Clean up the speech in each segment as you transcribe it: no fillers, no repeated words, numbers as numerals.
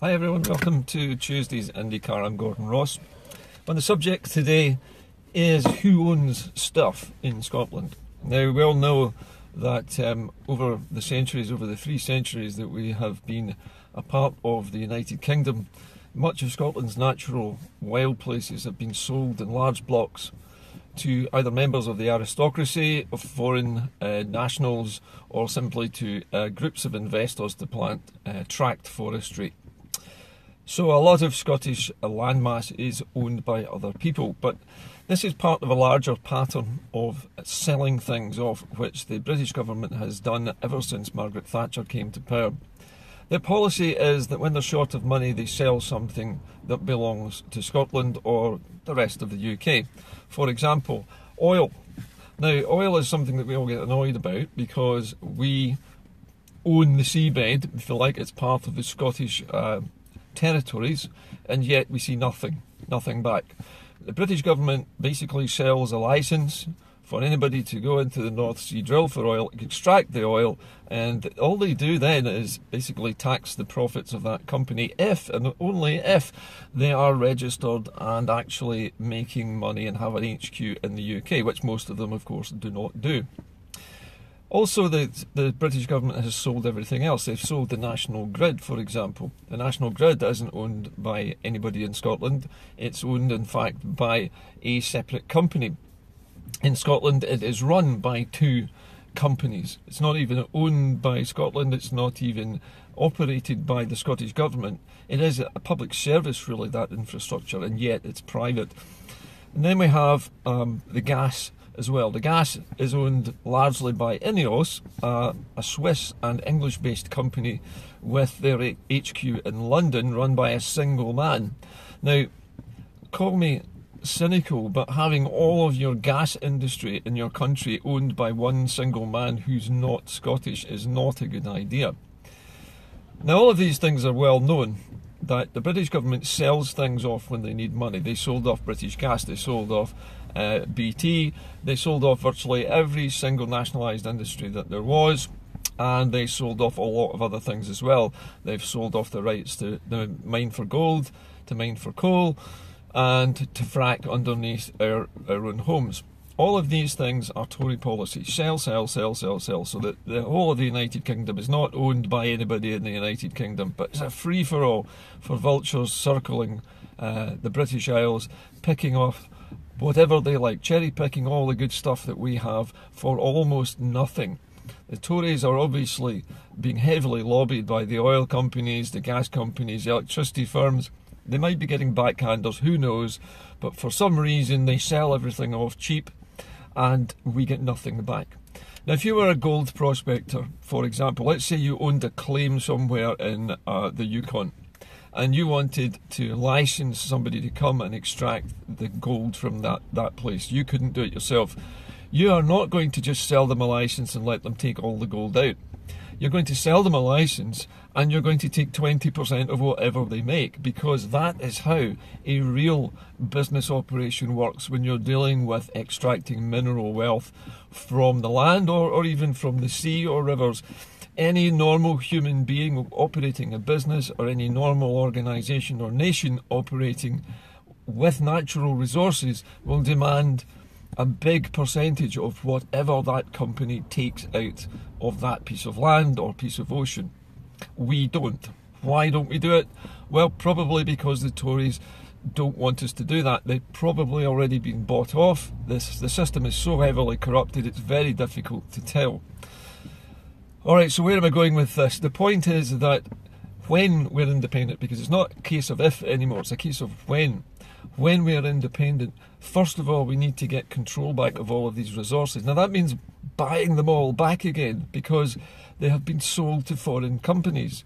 Hi everyone, welcome to Tuesday's Indycar. I'm Gordon Ross. And the subject today is who owns stuff in Scotland. Now we all know that over the 3 centuries that we have been a part of the United Kingdom, much of Scotland's natural wild places have been sold in large blocks to either members of the aristocracy, of foreign nationals, or simply to groups of investors to plant tract forestry. So a lot of Scottish landmass is owned by other people, but this is part of a larger pattern of selling things off, which the British government has done ever since Margaret Thatcher came to power. Their policy is that when they're short of money, they sell something that belongs to Scotland or the rest of the UK. For example, oil. Now, oil is something that we all get annoyed about because we own the seabed, if you like. It's part of the Scottish territories, and yet we see nothing back. The British government basically sells a licence for anybody to go into the North Sea, drill for oil, extract the oil, and all they do then is basically tax the profits of that company if and only if they are registered and actually making money and have an HQ in the UK, which most of them of course do not do. Also, the British government has sold everything else. They've sold the national grid, for example. The national grid isn't owned by anybody in Scotland. It's owned, in fact, by a separate company. In Scotland, it is run by two companies. It's not even owned by Scotland. It's not even operated by the Scottish government. It is a public service, really, that infrastructure, and yet it's private. And then we have the gas as well. The gas is owned largely by Ineos, a Swiss and English-based company with their HQ in London, run by a single man. Now, call me cynical, but having all of your gas industry in your country owned by one single man who's not Scottish is not a good idea. Now, all of these things are well known, that the British government sells things off when they need money. They sold off British Gas, they sold off BT, they sold off virtually every single nationalised industry that there was, and they sold off a lot of other things as well. They've sold off the rights to mine for gold, to mine for coal, and to frack underneath our own homes. All of these things are Tory policy. Sell, sell, sell, sell, sell, so that the whole of the United Kingdom is not owned by anybody in the United Kingdom, but it's a free-for-all for vultures circling the British Isles, picking off whatever they like, cherry-picking all the good stuff that we have for almost nothing. The Tories are obviously being heavily lobbied by the oil companies, the gas companies, the electricity firms. They might be getting backhanders, who knows, but for some reason they sell everything off cheap and we get nothing back. Now, if you were a gold prospector, for example, let's say you owned a claim somewhere in the Yukon, and you wanted to license somebody to come and extract the gold from that place. You couldn't do it yourself. You are not going to just sell them a license and let them take all the gold out. You're going to sell them a license and you're going to take 20% of whatever they make, because that is how a real business operation works when you're dealing with extracting mineral wealth from the land or even from the sea or rivers. Any normal human being operating a business, or any normal organisation or nation operating with natural resources, will demand a big percentage of whatever that company takes out of that piece of land or piece of ocean. We don't. Why don't we do it? Well, probably because the Tories don't want us to do that. They've probably already been bought off. The system is so heavily corrupted, it's very difficult to tell. Alright, so where am I going with this? The point is that when we're independent, because it's not a case of if anymore, it's a case of when. When we are independent, first of all, we need to get control back of all of these resources. Now that means buying them all back again, because they have been sold to foreign companies.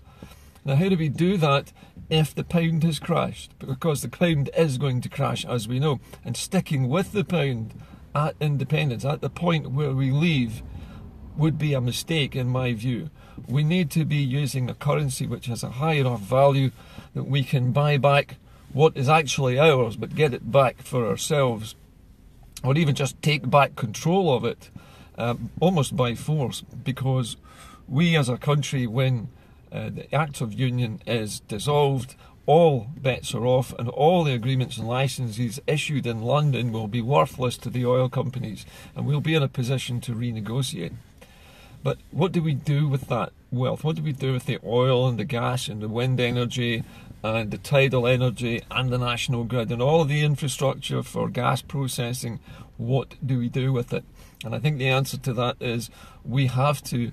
Now, how do we do that if the pound has crashed? Because the pound is going to crash, as we know. And sticking with the pound at independence, at the point where we leave, would be a mistake in my view. We need to be using a currency which has a high enough value that we can buy back what is actually ours, but get it back for ourselves, or even just take back control of it, almost by force, because we as a country, when the Act of Union is dissolved, all bets are off, and all the agreements and licenses issued in London will be worthless to the oil companies, and we'll be in a position to renegotiate. But what do we do with that wealth? What do we do with the oil and the gas and the wind energy and the tidal energy and the national grid and all of the infrastructure for gas processing? What do we do with it? And I think the answer to that is we have to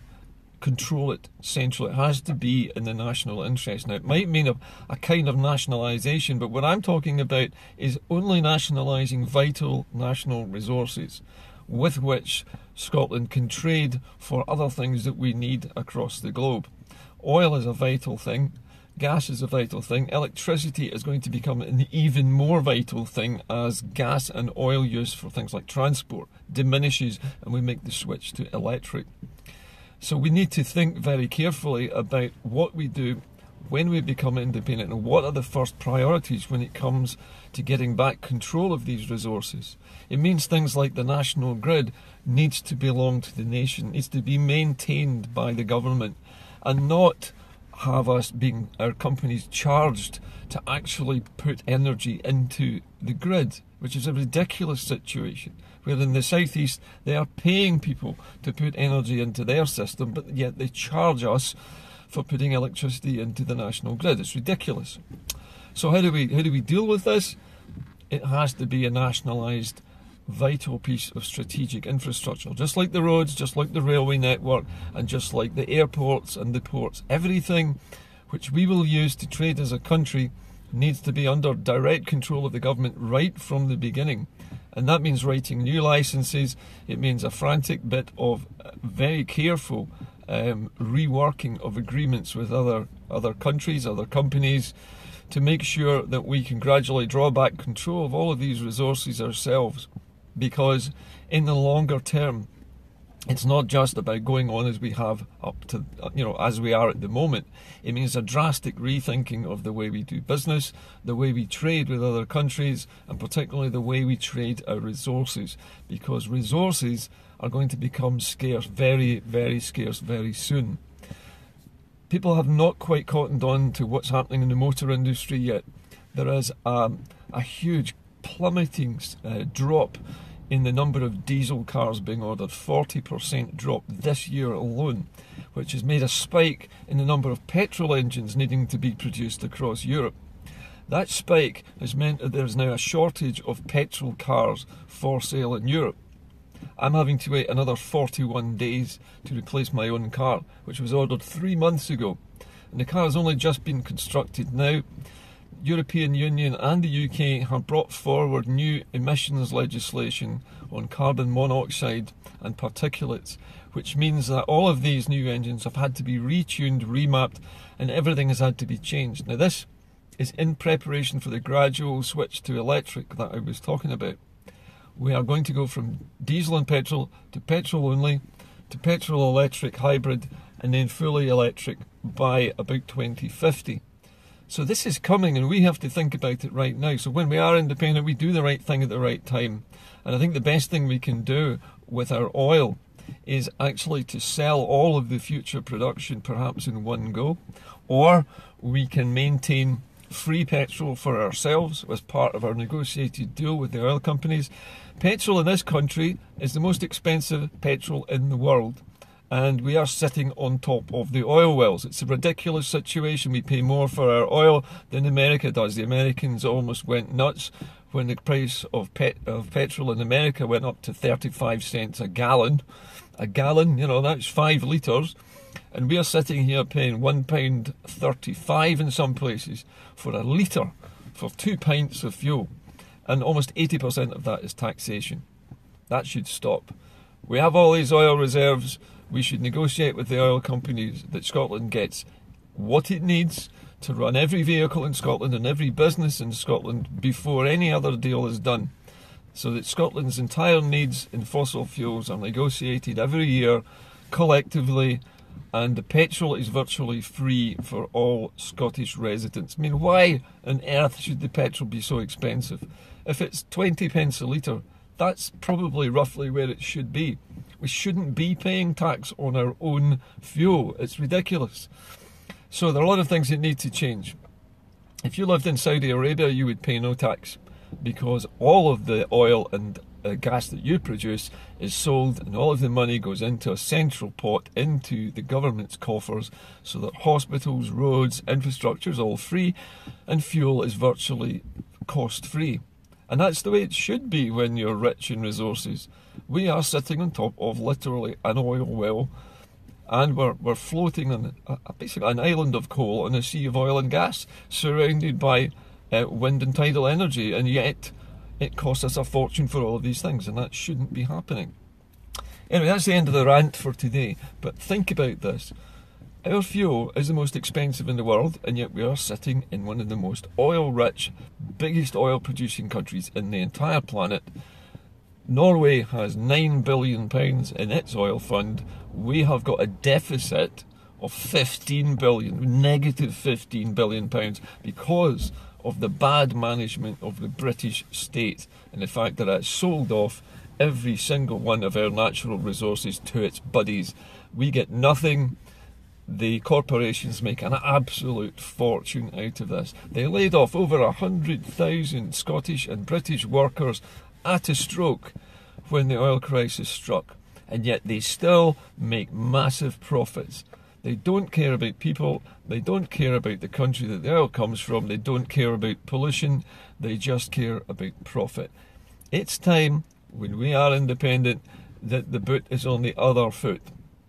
control it centrally. It has to be in the national interest. Now, it might mean a kind of nationalisation, but what I'm talking about is only nationalising vital national resources with which Scotland can trade for other things that we need across the globe. Oil is a vital thing. Gas is a vital thing. Electricity is going to become an even more vital thing as gas and oil use for things like transport diminishes and we make the switch to electric. So we need to think very carefully about what we do when we become independent and what are the first priorities when it comes to getting back control of these resources. It means things like the national grid needs to belong to the nation, needs to be maintained by the government and not have our companies charged to actually put energy into the grid, which is a ridiculous situation. Where in the southeast they are paying people to put energy into their system, but yet they charge us for putting electricity into the national grid. It's ridiculous. So how do we deal with this? It has to be a nationalised, vital piece of strategic infrastructure, just like the roads, just like the railway network, and just like the airports and the ports. Everything which we will use to trade as a country needs to be under direct control of the government right from the beginning. And that means writing new licenses. It means a frantic bit of very careful reworking of agreements with other countries, other companies, to make sure that we can gradually draw back control of all of these resources ourselves. Because in the longer term, it's not just about going on as we have up to, as we are at the moment. It means a drastic rethinking of the way we do business, the way we trade with other countries, and particularly the way we trade our resources. Because resources are going to become scarce, very, very scarce, very soon. People have not quite cottoned on to what's happening in the motor industry yet. There is a huge plummeting drop in the number of diesel cars being ordered, 40% drop this year alone, which has made a spike in the number of petrol engines needing to be produced across Europe. That spike has meant that there's now a shortage of petrol cars for sale in Europe. I'm having to wait another 41 days to replace my own car, which was ordered 3 months ago. And the car has only just been constructed now. European Union and the UK have brought forward new emissions legislation on carbon monoxide and particulates, which means that all of these new engines have had to be retuned, remapped, and everything has had to be changed. Now this is in preparation for the gradual switch to electric that I was talking about. We are going to go from diesel and petrol to petrol only, to petrol electric hybrid, and then fully electric by about 2050. So this is coming and we have to think about it right now. So when we are independent, we do the right thing at the right time. And I think the best thing we can do with our oil is actually to sell all of the future production perhaps in one go. Or we can maintain free petrol for ourselves as part of our negotiated deal with the oil companies. Petrol in this country is the most expensive petrol in the world. And we are sitting on top of the oil wells. It's a ridiculous situation. We pay more for our oil than America does. The Americans almost went nuts when the price of petrol in America went up to 35 cents a gallon. A gallon, that's 5 litres. And we are sitting here paying £1.35 in some places for a litre for 2 pints of fuel. And almost 80% of that is taxation. That should stop. We have all these oil reserves. We should negotiate with the oil companies that Scotland gets what it needs to run every vehicle in Scotland and every business in Scotland before any other deal is done. So that Scotland's entire needs in fossil fuels are negotiated every year collectively, and the petrol is virtually free for all Scottish residents. I mean, why on earth should the petrol be so expensive? If it's 20 pence a litre, that's probably roughly where it should be. We shouldn't be paying tax on our own fuel. It's ridiculous. So there are a lot of things that need to change. If you lived in Saudi Arabia, you would pay no tax, because all of the oil and gas that you produce is sold, and all of the money goes into a central pot into the government's coffers, so that hospitals, roads, infrastructure is all free, and fuel is virtually cost free. And that's the way it should be when you're rich in resources. We are sitting on top of literally an oil well, and we're floating on basically an island of coal in a sea of oil and gas, surrounded by wind and tidal energy, and yet it costs us a fortune for all of these things, and that shouldn't be happening. Anyway, that's the end of the rant for today, but think about this. Our fuel is the most expensive in the world, and yet we are sitting in one of the most oil-rich, biggest oil-producing countries in the entire planet. Norway has £9 billion in its oil fund. We have got a deficit of 15 billion, negative 15 billion pounds, because of the bad management of the British state and the fact that it sold off every single one of our natural resources to its buddies. We get nothing. The corporations make an absolute fortune out of this. They laid off over 100,000 Scottish and British workers at a stroke when the oil crisis struck, and yet they still make massive profits. They don't care about people, they don't care about the country that the oil comes from, they don't care about pollution, they just care about profit. It's time, when we are independent, that the boot is on the other foot.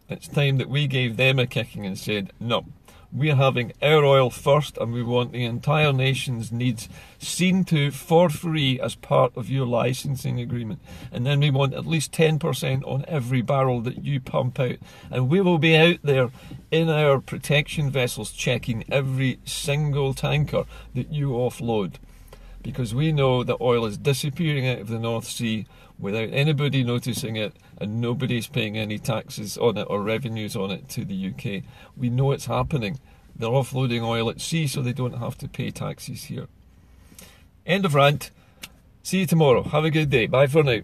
It's time that we gave them a kicking and said, no, we're having our oil first, and we want the entire nation's needs seen to for free as part of your licensing agreement. And then we want at least 10% on every barrel that you pump out. And we will be out there in our protection vessels checking every single tanker that you offload. Because we know that oil is disappearing out of the North Sea without anybody noticing it, and nobody's paying any taxes on it or revenues on it to the UK. We know it's happening. They're offloading oil at sea so they don't have to pay taxes here. End of rant. See you tomorrow. Have a good day. Bye for now.